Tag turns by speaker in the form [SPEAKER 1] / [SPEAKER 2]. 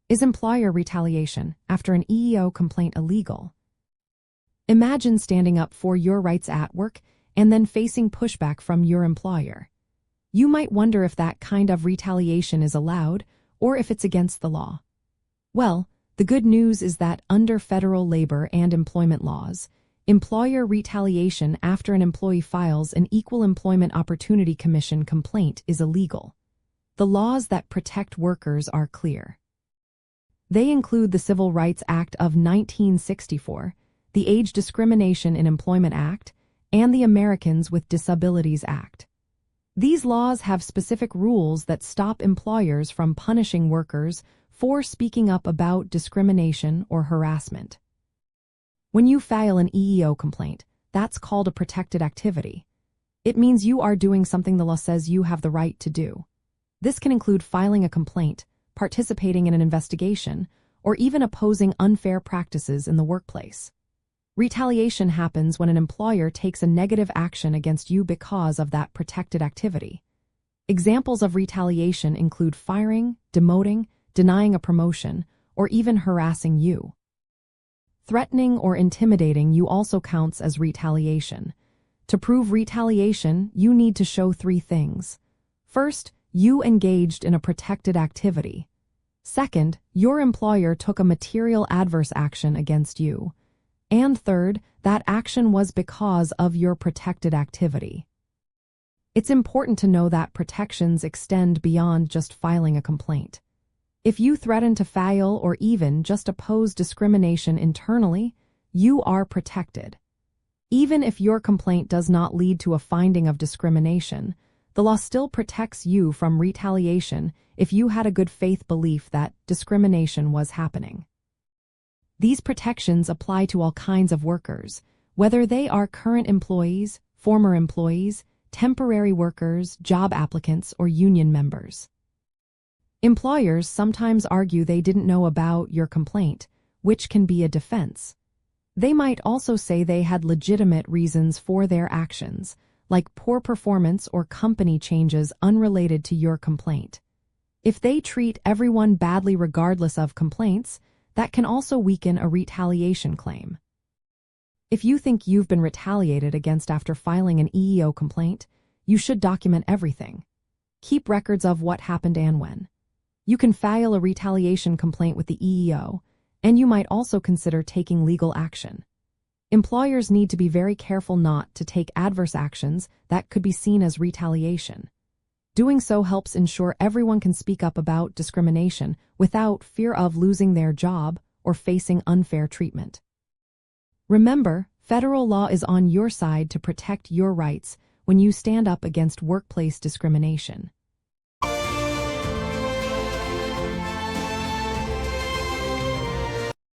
[SPEAKER 1] Is employer retaliation after an EEO complaint illegal? Imagine standing up for your rights at work and then facing pushback from your employer. You might wonder if that kind of retaliation is allowed or if it's against the law. Well, the good news is that under federal labor and employment laws, employer retaliation after an employee files an Equal Employment Opportunity Commission complaint is illegal. The laws that protect workers are clear. They include the Civil Rights Act of 1964, the Age Discrimination in Employment Act, and the Americans with Disabilities Act. These laws have specific rules that stop employers from punishing workers for speaking up about discrimination or harassment. When you file an EEO complaint, that's called a protected activity. It means you are doing something the law says you have the right to do. This can include filing a complaint, participating in an investigation, or even opposing unfair practices in the workplace. Retaliation happens when an employer takes a negative action against you because of that protected activity. Examples of retaliation include firing, demoting, denying a promotion, or even harassing you. Threatening or intimidating you also counts as retaliation. To prove retaliation, you need to show 3 things. First, you engaged in a protected activity. Second, your employer took a material adverse action against you. And third, that action was because of your protected activity. It's important to know that protections extend beyond just filing a complaint. If you threaten to file or even just oppose discrimination internally, you are protected. Even if your complaint does not lead to a finding of discrimination, the law still protects you from retaliation if you had a good faith belief that discrimination was happening. These protections apply to all kinds of workers, whether they are current employees, former employees, temporary workers, job applicants, or union members. Employers sometimes argue they didn't know about your complaint, which can be a defense. They might also say they had legitimate reasons for their actions, like poor performance or company changes unrelated to your complaint. If they treat everyone badly regardless of complaints, that can also weaken a retaliation claim. If you think you've been retaliated against after filing an EEO complaint, you should document everything. Keep records of what happened and when. You can file a retaliation complaint with the EEO, and you might also consider taking legal action. Employers need to be very careful not to take adverse actions that could be seen as retaliation. Doing so helps ensure everyone can speak up about discrimination without fear of losing their job or facing unfair treatment. Remember, federal law is on your side to protect your rights when you stand up against workplace discrimination.